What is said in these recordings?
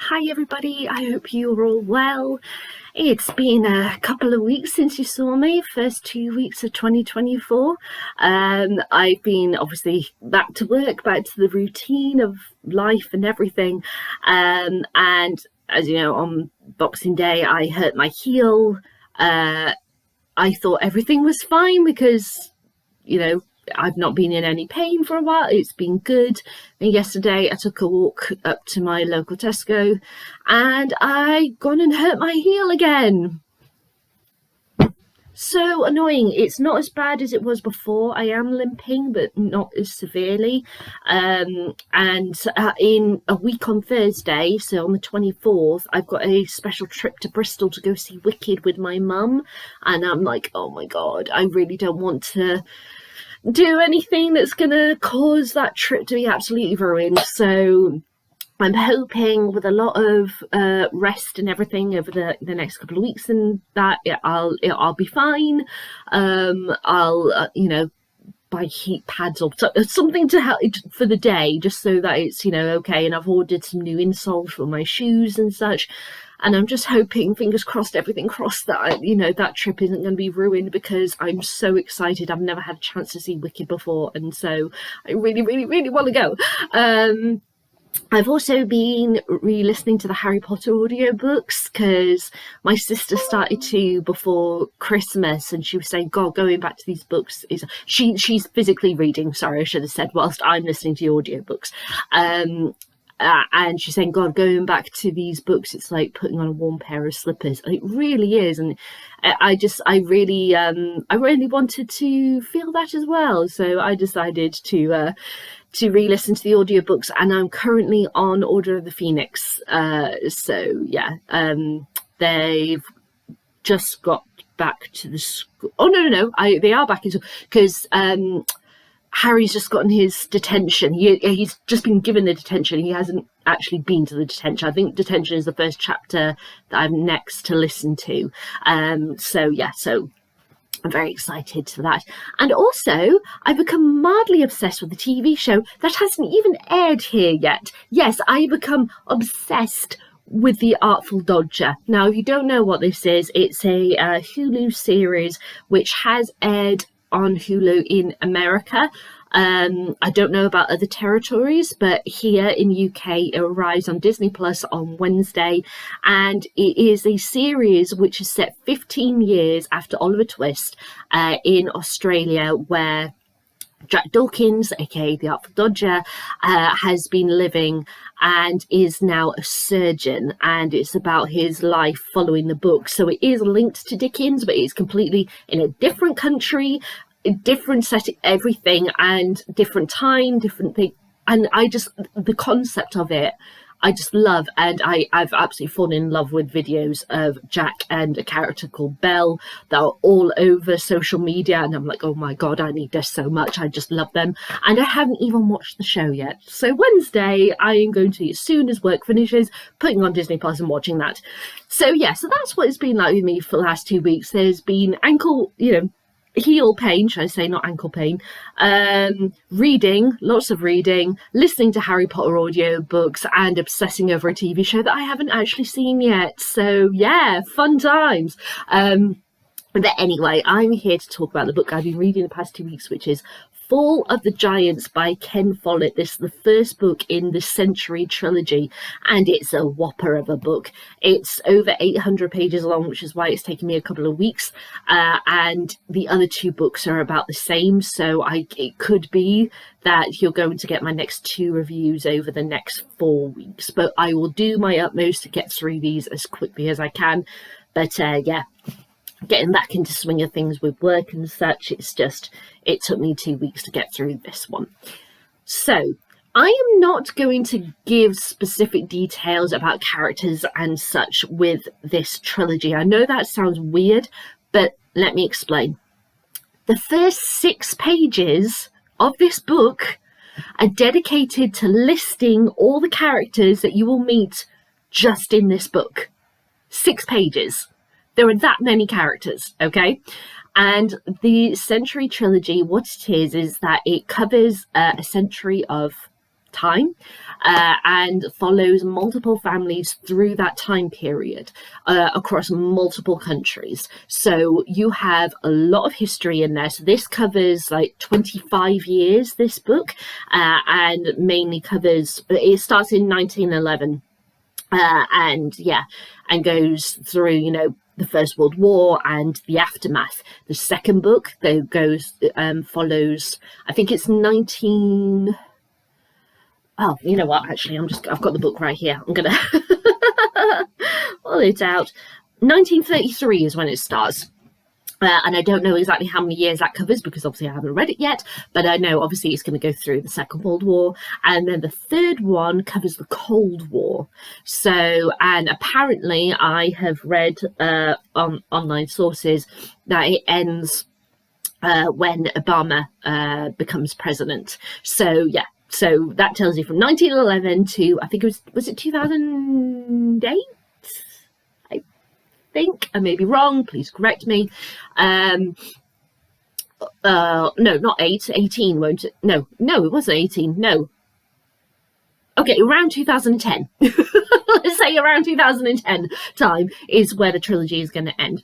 Hi everybody, I hope you're all well. It's been a couple of weeks since you saw me, first 2 weeks of 2024. I've been obviously back to work, back to the routine of life and everything. And as you know, on Boxing Day, I hurt my heel. I thought everything was fine because, I've not been in any pain for a while. It's been good. And yesterday I took a walk up to my local Tesco and I gone and hurt my heel again. So annoying. It's not as bad as it was before. I am limping, but not as severely. In a week on Thursday, so on the 24th, I've got a special trip to Bristol to go see Wicked with my mum. And I'm like, oh my God, I really don't want to do anything that's going to cause that trip to be absolutely ruined. So I'm hoping with a lot of rest and everything over the next couple of weeks and that I'll be fine. I'll buy heat pads or something to help for the day, just so that it's okay. And I've ordered some new insoles for my shoes and such. And I'm just hoping, fingers crossed, everything crossed, that that trip isn't going to be ruined, because I'm so excited. I've never had a chance to see Wicked before, and so I really, really, really want to go. I've also been re-listening to the Harry Potter audiobooks because my sister started to before Christmas, and she was saying, God, going back to these books is she's physically reading, sorry, I should have said, whilst I'm listening to the audiobooks. And she's saying, God, going back to these books, it's like putting on a warm pair of slippers. It really is. And I really wanted to feel that as well. So I decided to re-listen to the audiobooks, and I'm currently on Order of the Phoenix. They've just got back to the school. Oh, no. They are back in school because Harry's just gotten his detention. He's just been given the detention. He hasn't actually been to the detention. I think detention is the first chapter that I'm next to listen to. So I'm very excited for that. And also, I've become mildly obsessed with the TV show that hasn't even aired here yet. Yes, I've become obsessed with The Artful Dodger. Now, if you don't know what this is, it's a Hulu series which has aired on Hulu in America. I don't know about other territories, but here in UK it arrives on Disney Plus on Wednesday, and it is a series which is set 15 years after Oliver Twist in Australia, where Jack Dawkins, aka the Artful Dodger, has been living and is now a surgeon, and it's about his life following the book. So it is linked to Dickens, but it's completely in a different country, a different setting, everything, and different time, different thing. And the concept of it, I just love, and I've absolutely fallen in love with videos of Jack and a character called Belle that are all over social media, and I'm like, oh my God, I need this so much. I just love them, and I haven't even watched the show yet. So Wednesday, I am going to, as soon as work finishes, putting on Disney Plus and watching that. So so that's what it's been like with me for the last 2 weeks. There's been heel pain, should I say, not ankle pain, reading, lots of reading, listening to Harry Potter audiobooks, and obsessing over a TV show that I haven't actually seen yet. So yeah, fun times. But anyway, I'm here to talk about the book I've been reading the past 2 weeks, which is Fall of the Giants by Ken Follett. This is the first book in the Century trilogy, and it's a whopper of a book. It's over 800 pages long, which is why it's taken me a couple of weeks, and the other 2 books are about the same, so it could be that you're going to get my next 2 reviews over the next 4 weeks, but I will do my utmost to get through these as quickly as I can. But getting back into swing of things with work and such, it took me 2 weeks to get through this one. So I am not going to give specific details about characters and such with this trilogy. I know that sounds weird, but let me explain. The first 6 pages of this book are dedicated to listing all the characters that you will meet just in this book. 6 pages. There are that many characters, okay? And the Century trilogy, what it is that it covers a century of time, and follows multiple families through that time period across multiple countries. So you have a lot of history in there. So this covers like 25 years, this book, and mainly covers, it starts in 1911. And goes through, you know, the First World War and the aftermath. The second book though follows, I think it's 19. Oh, you know what? Actually, I've got the book right here. I'm gonna pull it out. 1933 is when it starts. And I don't know exactly how many years that covers because obviously I haven't read it yet, but I know obviously it's going to go through the Second World War. And then the third one covers the Cold War. So, and apparently I have read on online sources that it ends when Obama becomes president. So, yeah. So that tells you from 1911 to, I think it was it 2008? I may be wrong, please correct me. No, not 18, won't it? No, it wasn't 18, no. Okay, around 2010. Let's say around 2010 time is where the trilogy is going to end.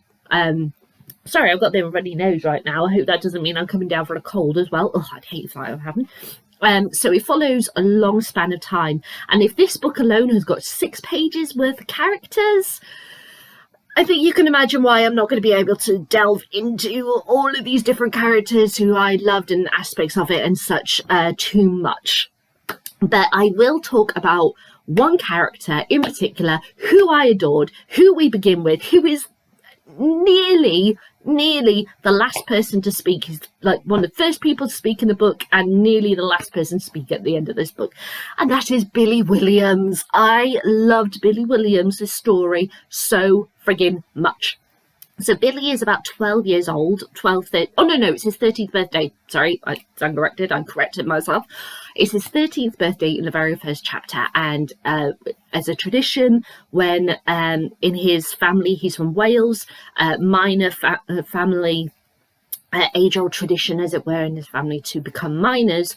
Sorry, I've got the runny nose right now. I hope that doesn't mean I'm coming down for a cold as well. Oh, I'd hate if I haven't. So it follows a long span of time. And if this book alone has got 6 pages worth of characters, I think you can imagine why I'm not going to be able to delve into all of these different characters who I loved and aspects of it and such too much. But I will talk about one character in particular who I adored, who we begin with, who is nearly the last person to speak. He's like one of the first people to speak in the book and nearly the last person to speak at the end of this book, and that is Billy Williams. I loved Billy Williams' story so friggin' much. So Billy is about 12 years old, 12, 13, oh no, it's his 13th birthday. Sorry, I corrected myself. It's his 13th birthday in the very first chapter, and as a tradition, when in his family, he's from Wales, minor family, age-old tradition, as it were, in his family to become miners,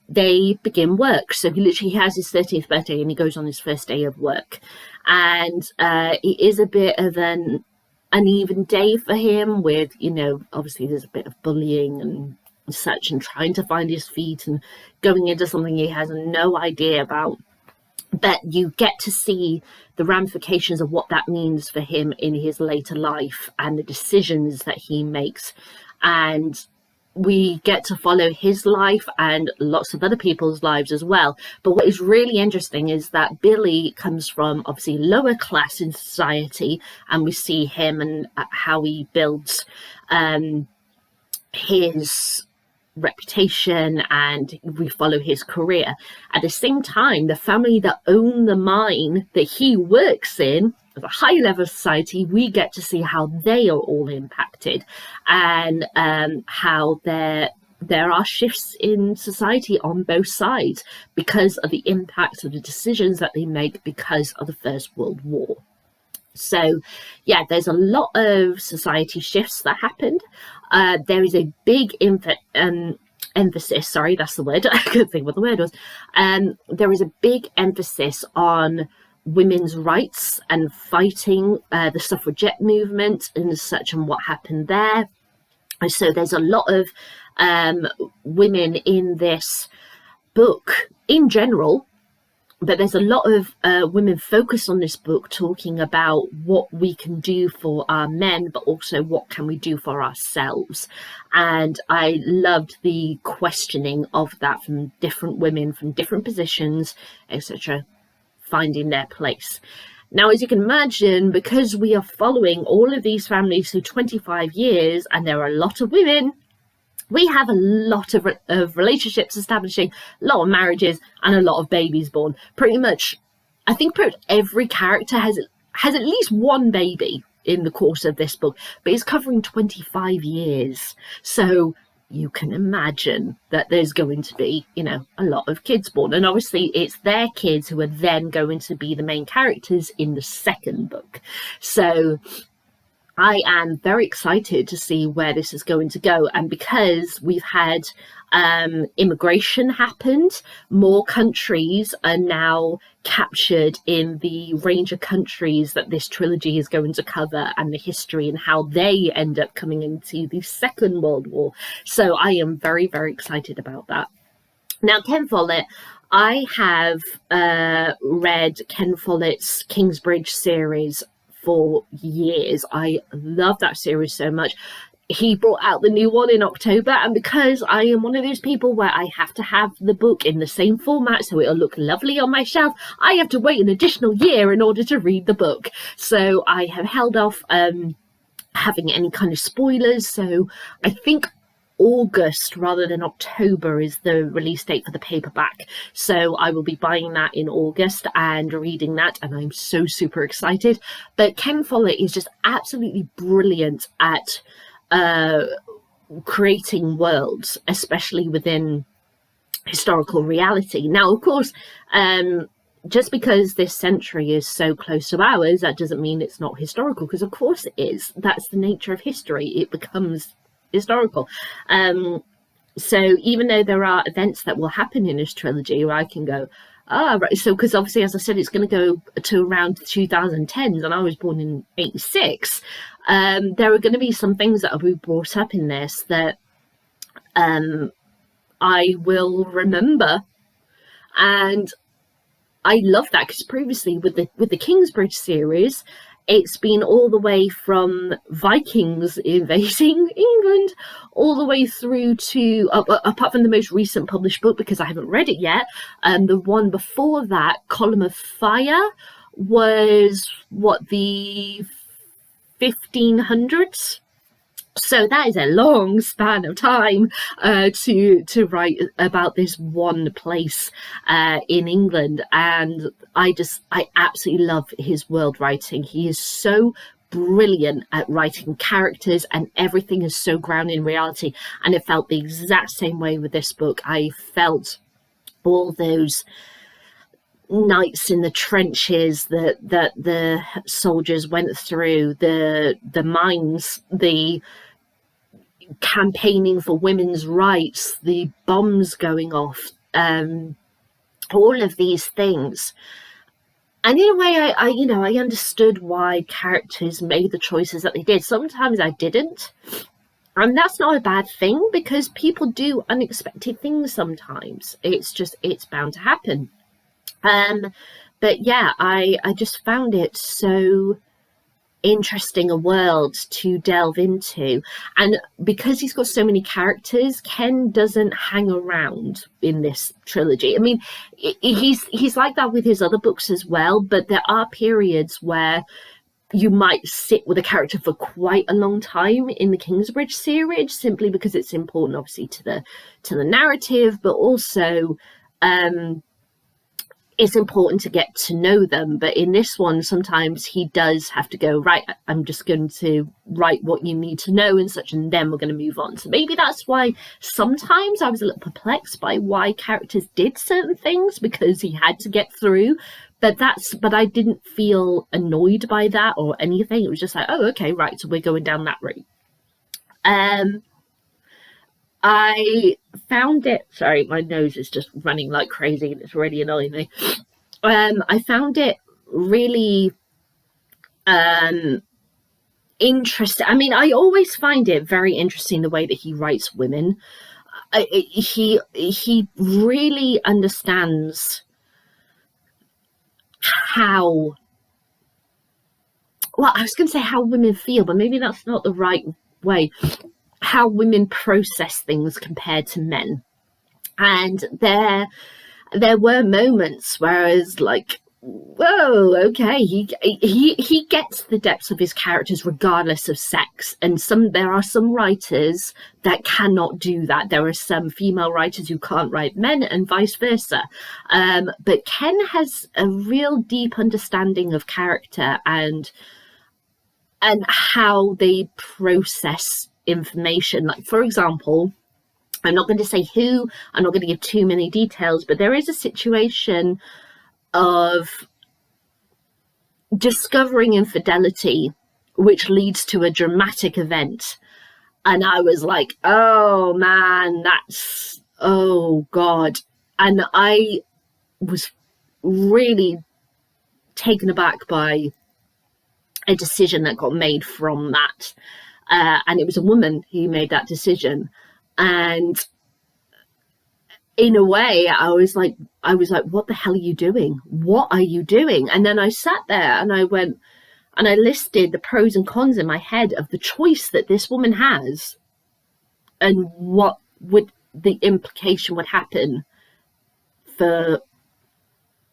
they begin work. So he literally has his 13th birthday and he goes on his first day of work. And it is a bit of an uneven day for him with, you know, obviously there's a bit of bullying and such, and trying to find his feet and going into something he has no idea about. But you get to see the ramifications of what that means for him in his later life and the decisions that he makes. And we get to follow his life and lots of other people's lives as well. But what is really interesting is that Billy comes from obviously lower class in society, and we see him and how he builds his reputation, and we follow his career. At the same time, the family that own the mine that he works in, at a high level of society, we get to see how they are all impacted, and how there are shifts in society on both sides because of the impact of the decisions that they make because of the First World War. So yeah, there's a lot of society shifts that happened. There is a big emphasis, sorry, that's the word, I couldn't think what the word was. There is a big emphasis on women's rights and fighting the suffragette movement and such, and what happened there. And so there's a lot of women in this book in general, but there's a lot of women focused on this book talking about what we can do for our men, but also what can we do for ourselves. And I loved the questioning of that from different women, from different positions, etc., finding their place. Now, as you can imagine, because we are following all of these families through 25 years, and there are a lot of women, we have a lot of relationships establishing, a lot of marriages, and a lot of babies born. Pretty much, I think pretty much every character has at least one baby in the course of this book, but it's covering 25 years. So you can imagine that there's going to be, you know, a lot of kids born. And obviously it's their kids who are then going to be the main characters in the second book. So I am very excited to see where this is going to go. And because we've had immigration happened, more countries are now captured in the range of countries that this trilogy is going to cover, and the history and how they end up coming into the Second World War. So I am very, very excited about that. Now, Ken Follett, I have read Ken Follett's Kingsbridge series for years. I love that series so much. He brought out the new one in October, and because I am one of those people where I have to have the book in the same format so it'll look lovely on my shelf, I have to wait an additional year in order to read the book. So I have held off having any kind of spoilers. So I think August rather than October is the release date for the paperback. So I will be buying that in August and reading that, and I'm so super excited. But Ken Follett is just absolutely brilliant at creating worlds, especially within historical reality. Now, of course, just because this century is so close to ours, that doesn't mean it's not historical, because of course it is. That's the nature of history. It becomes historical. So even though there are events that will happen in this trilogy where I can go, right, so because obviously, as I said, it's going to go to around 2010s, and I was born in 86. There are going to be some things that will be brought up in this that I will remember, and I love that, because previously with the Kingsbridge series, it's been all the way from Vikings invading England all the way through to, apart from the most recent published book, because I haven't read it yet, the one before that, Column of Fire, was the 1500s. So that is a long span of time to write about this one place in England. And I absolutely love his world writing. He is so brilliant at writing characters, and everything is so grounded in reality. And it felt the exact same way with this book. I felt all those nights in the trenches that the soldiers went through, the mines, the campaigning for women's rights, the bombs going off, all of these things. And in a way, I understood why characters made the choices that they did. Sometimes I didn't, and that's not a bad thing, because people do unexpected things sometimes. It's bound to happen. But yeah, I just found it so interesting a world to delve into. And because he's got so many characters, Ken doesn't hang around in this trilogy. I mean, he's like that with his other books as well, but there are periods where you might sit with a character for quite a long time in the Kingsbridge series, simply because it's important, obviously, to the narrative, but also it's important to get to know them. But in this one, sometimes he does have to go, right, I'm just going to write what you need to know and such, and then we're going to move on. So maybe that's why sometimes I was a little perplexed by why characters did certain things, because he had to get through. But I didn't feel annoyed by that or anything. It was just like, oh, okay, right, so we're going down that route. I found it, sorry, my nose is just running like crazy and it's really annoying me. I found it really interesting. I mean, I always find it very interesting the way that he writes women. He really understands how, well, I was going to say how women feel, but maybe that's not the right way. How women process things compared to men. And there were moments where I was like, whoa, okay, he gets the depths of his characters regardless of sex. And there are some writers that cannot do that. There are some female writers who can't write men, and vice versa. But Ken has a real deep understanding of character and how they process information. Like, for example, I'm not going to say who, I'm not going to give too many details, but there is a situation of discovering infidelity which leads to a dramatic event. And I was like, oh man, oh God. And I was really taken aback by a decision that got made from that. And it was a woman who made that decision. And in a way, I was like, what the hell are you doing? What are you doing? And then I sat there and I went, and I listed the pros and cons in my head of the choice that this woman has and what would the implication would happen for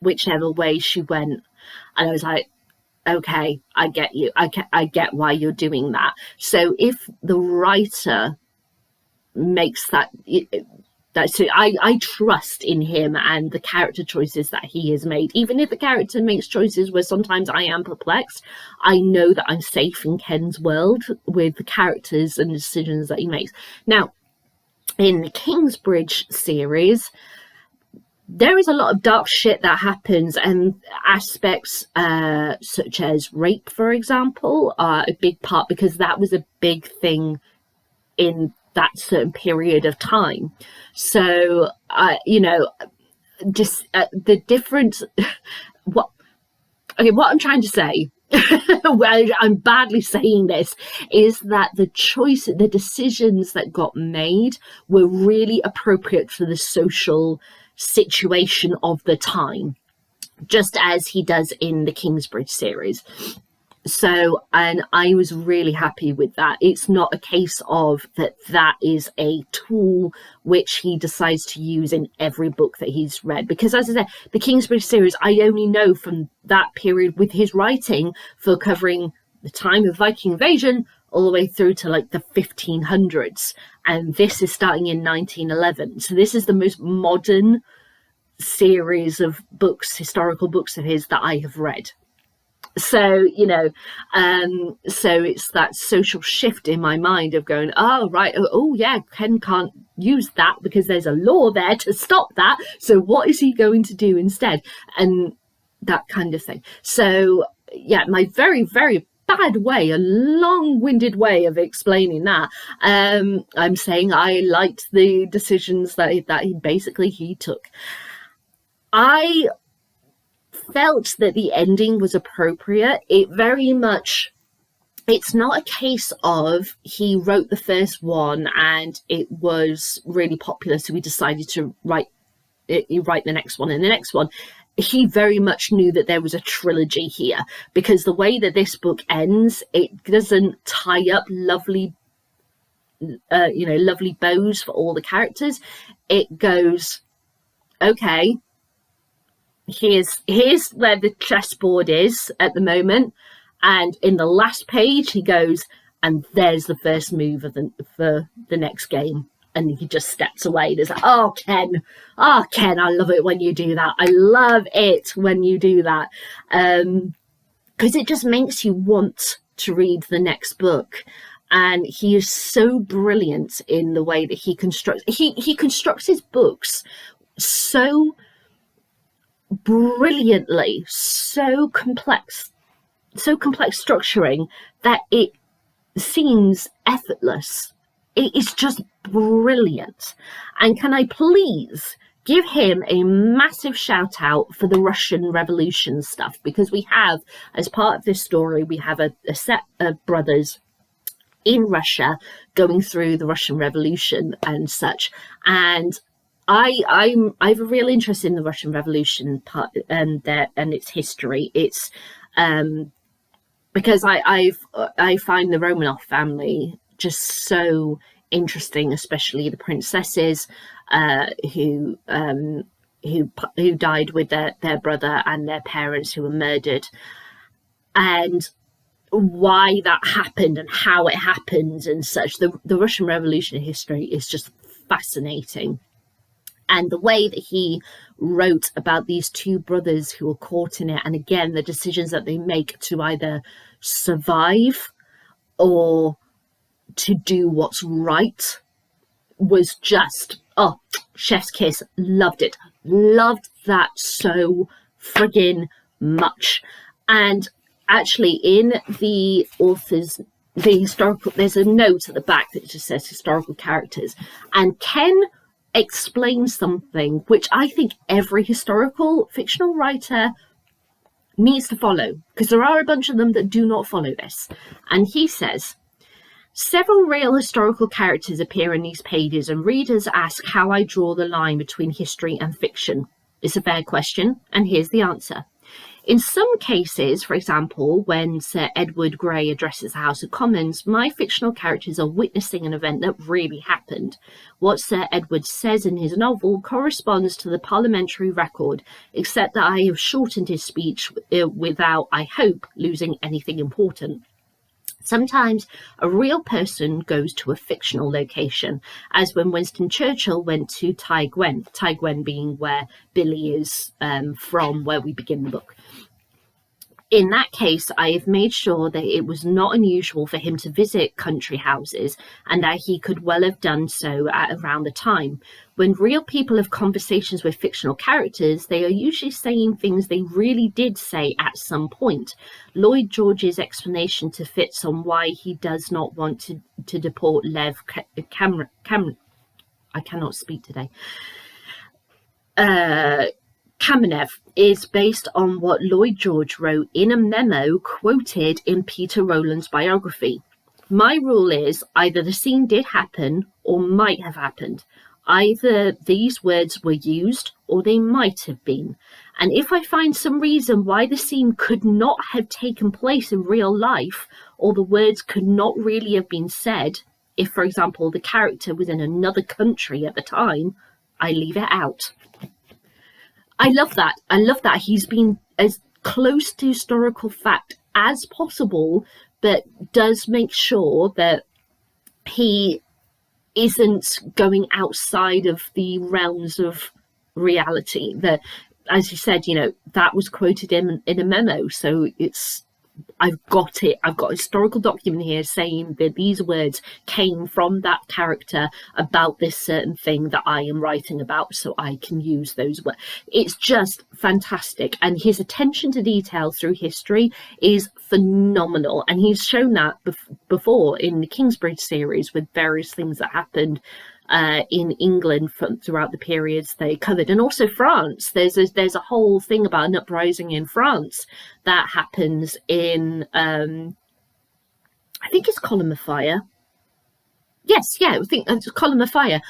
whichever way she went. And I was like, okay, I get you. I get why you're doing that. So if the writer makes that, so I trust in him and the character choices that he has made. Even if the character makes choices where sometimes I am perplexed, I know that I'm safe in Ken's world with the characters and decisions that he makes. Now, in the Kingsbridge series, there is a lot of dark shit that happens, and aspects such as rape, for example, are a big part, because that was a big thing in that certain period of time. So, just the difference. What I'm trying to say, well, I'm badly saying this, is that the decisions that got made were really appropriate for the social situation of the time, just as he does in the Kingsbridge series. So, and I was really happy with that. It's not a case of that is a tool which he decides to use in every book that he's read. Because as I said, the Kingsbridge series, I only know from that period with his writing for covering the time of Viking invasion all the way through to like the 1500s. And this is starting in 1911. So this is the most modern series of books, historical books of his that I have read. So, so it's that social shift in my mind of going, oh, right. Oh, yeah, Ken can't use that because there's a law there to stop that. So what is he going to do instead? And that kind of thing. So, yeah, my very, very bad way, a long-winded way of explaining that. I'm saying I liked the decisions that he took. I felt that the ending was appropriate. It very much, it's not a case of he wrote the first one and it was really popular, so he decided to write the next one and the next one. He very much knew that there was a trilogy here, because the way that this book ends, it doesn't tie up lovely bows for all the characters. It goes, okay, here's where the chessboard is at the moment, and in the last page he goes, and there's the first move for the next game, and he just steps away. There's like, oh Ken, I love it when you do that. I love it when you do that, because it just makes you want to read the next book. And he is so brilliant in the way that he constructs his books so brilliantly, so complex structuring that it seems effortless. It is just brilliant. And can I please give him a massive shout out for the Russian Revolution stuff, because we have, as part of this story, we have a set of brothers in Russia going through the Russian Revolution and such, and I have a real interest in the Russian Revolution part and its history. It's because I find the Romanov family just so interesting, especially the princesses who died with their brother and their parents who were murdered, and why that happened and how it happened and such. The Russian Revolution history is just fascinating. And the way that he wrote about these two brothers who were caught in it, and again, the decisions that they make to either survive or to do what's right, was just, chef's kiss. Loved it. Loved that so friggin' much. And actually, in the author's, there's a note at the back that just says historical characters, and Ken explains something which I think every historical fictional writer needs to follow, because there are a bunch of them that do not follow this. And he says, several real historical characters appear in these pages, and readers ask how I draw the line between history and fiction. It's a fair question, and here's the answer. In some cases, for example, when Sir Edward Grey addresses the House of Commons, my fictional characters are witnessing an event that really happened. What Sir Edward says in his novel corresponds to the parliamentary record, except that I have shortened his speech without, I hope, losing anything important. Sometimes a real person goes to a fictional location, as when Winston Churchill went to Tai Gwen being where Billy is from, where we begin the book. In that case, I have made sure that it was not unusual for him to visit country houses, and that he could well have done so at around the time. When real people have conversations with fictional characters, they are usually saying things they really did say at some point. Lloyd George's explanation to Fitz on why he does not want to deport Lev Cameron, I cannot speak today, Kamenev, is based on what Lloyd George wrote in a memo quoted in Peter Rowland's biography. My rule is either the scene did happen or might have happened. Either these words were used or they might have been. And if I find some reason why the scene could not have taken place in real life, or the words could not really have been said, if, for example, the character was in another country at the time, I leave it out. I love that. I love that he's been as close to historical fact as possible, but does make sure that he isn't going outside of the realms of reality. That, as you said, that was quoted in a memo. So I've got it. I've got a historical document here saying that these words came from that character about this certain thing that I am writing about, so I can use those words. It's just fantastic. And his attention to detail through history is phenomenal. And he's shown that before in the Kingsbridge series with various things that happened in England throughout the periods they covered, and also France. There's a whole thing about an uprising in France that happens in I think it's Column of Fire. Yes, I think it's Column of Fire.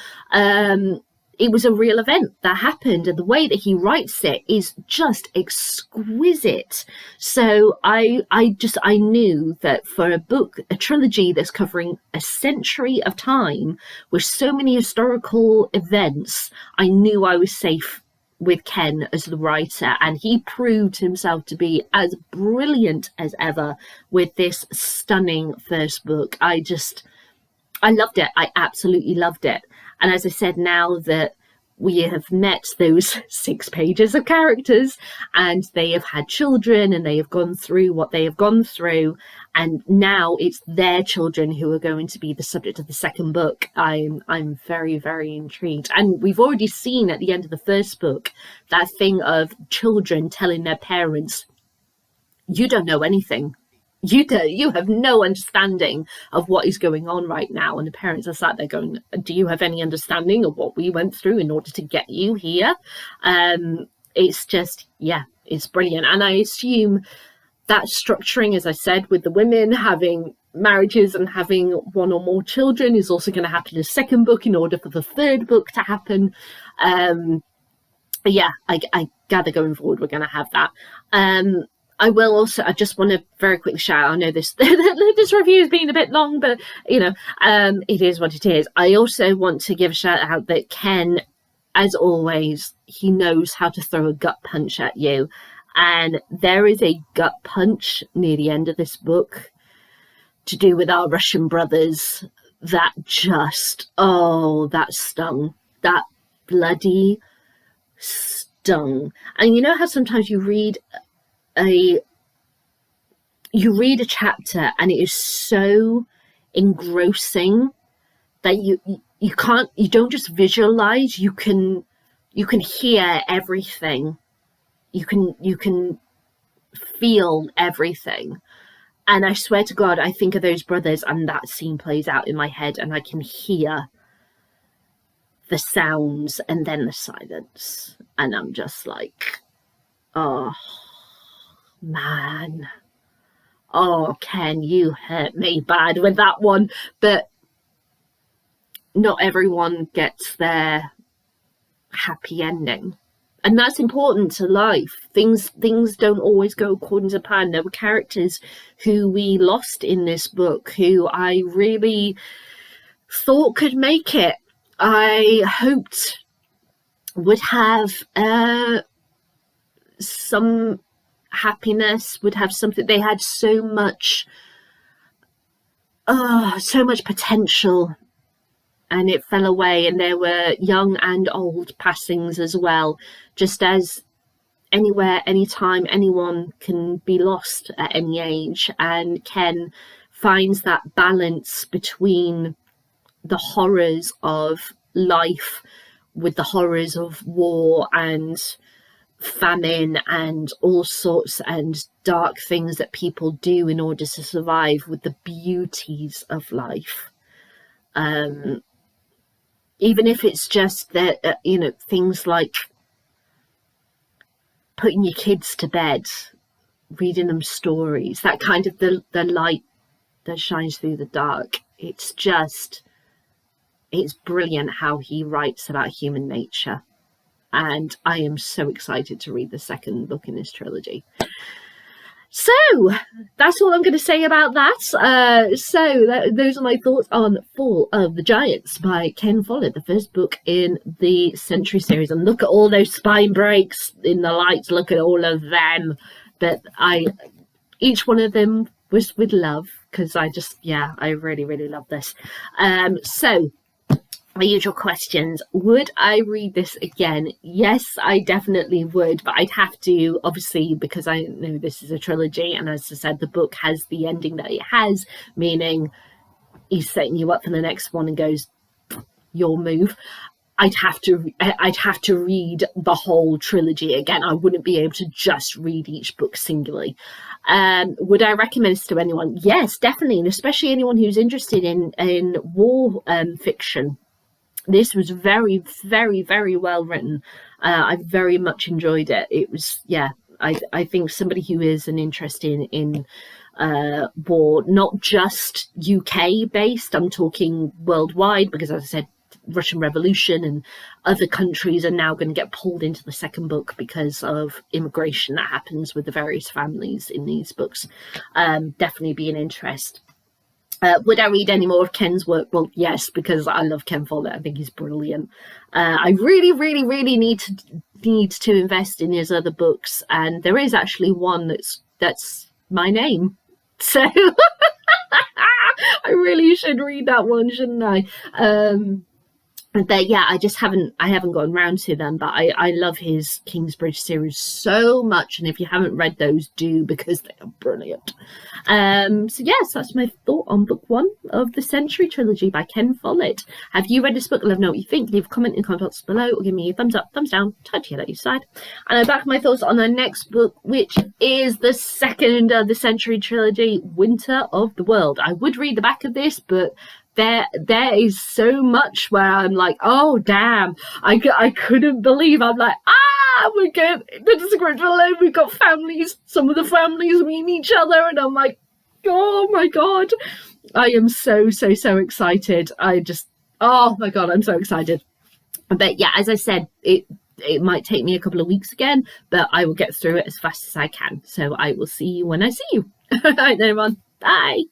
It was a real event that happened, and the way that he writes it is just exquisite. So I knew that for a trilogy that's covering a century of time with so many historical events, I knew I was safe with Ken as the writer, and he proved himself to be as brilliant as ever with this stunning first book. I loved it. I absolutely loved it. And as I said, now that we have met those 6 pages of characters, and they have had children, and they have gone through what they have gone through, and now it's their children who are going to be the subject of the second book, I'm very, very intrigued. And we've already seen at the end of the first book that thing of children telling their parents, you don't know anything. You have no understanding of what is going on right now. And the parents are sat there going, do you have any understanding of what we went through in order to get you here? It's just, it's brilliant. And I assume that structuring, as I said, with the women having marriages and having one or more children is also going to happen in the second book in order for the third book to happen. I gather going forward we're going to have that. I just want to very quickly shout out, I know this review has been a bit long, but it is what it is. I also want to give a shout out that Ken, as always, he knows how to throw a gut punch at you. And there is a gut punch near the end of this book to do with our Russian brothers that just, that stung. That bloody stung. And you know how sometimes you read a chapter and it is so engrossing that you don't just visualize, you can hear everything, you can feel everything. And I swear to God, I think of those brothers and that scene plays out in my head and I can hear the sounds and then the silence. And I'm just like, oh, man. Oh, Ken, you hurt me bad with that one. But not everyone gets their happy ending. And that's important to life. Things don't always go according to plan. There were characters who we lost in this book who I really thought could make it. I hoped would have some happiness, would have something. They had so much potential, and it fell away. And there were young and old passings as well, just as anywhere, anytime, anyone can be lost at any age. And Ken finds that balance between the horrors of life with the horrors of war and famine and all sorts and dark things that people do in order to survive, with the beauties of life. Even if it's just that, things like putting your kids to bed, reading them stories, that kind of the light that shines through the dark. It's brilliant how he writes about human nature. And I am so excited to read the second book in this trilogy. So that's all I'm going to say about that. Those are my thoughts on Fall of the Giants by Ken Follett, the first book in the Century series. And look at all those spine breaks in the lights. Look at all of them. But each one of them was with love, because I really, really love this. So my usual questions. Would I read this again? Yes, I definitely would, but I'd have to, obviously, because I know this is a trilogy, and as I said, the book has the ending that it has, meaning he's setting you up for the next one and goes, your move. I'd have to read the whole trilogy again. I wouldn't be able to just read each book singularly. Would I recommend this to anyone? Yes, definitely, and especially anyone who's interested in war fiction. This was very, very, very well written. I very much enjoyed it. It was, I think somebody who is an interest in war, not just UK based, I'm talking worldwide, because as I said, Russian Revolution and other countries are now going to get pulled into the second book because of immigration that happens with the various families in these books. Definitely be an interest. Would I read any more of Ken's work? Well, yes, because I love Ken Follett. I think he's brilliant. I really, really, really need to invest in his other books, and there is actually one that's my name. So I really should read that one, shouldn't I? But yeah, I haven't gotten round to them, but I love his Kingsbridge series so much, and if you haven't read those, do, because they are brilliant. So yes, that's my thought on book 1 of the Century trilogy by Ken Follett. Have you read this book? Let me know what you think. Leave a comment in the comments below, or give me a thumbs up, thumbs down, touch it at your side. And I'm back with my thoughts on the next book, which is the second of the Century trilogy, Winter of the World. I would read the back of this, but there is so much where I'm like, oh damn, I couldn't believe. I'm like, we're good. The description below, we've got families, some of the families meet each other, and I'm like, oh my god, I am so excited. Oh my god, I'm so excited. But yeah, as I said, it might take me a couple of weeks again, but I will get through it as fast as I can. So I will see you when I see you. All right, everyone, bye.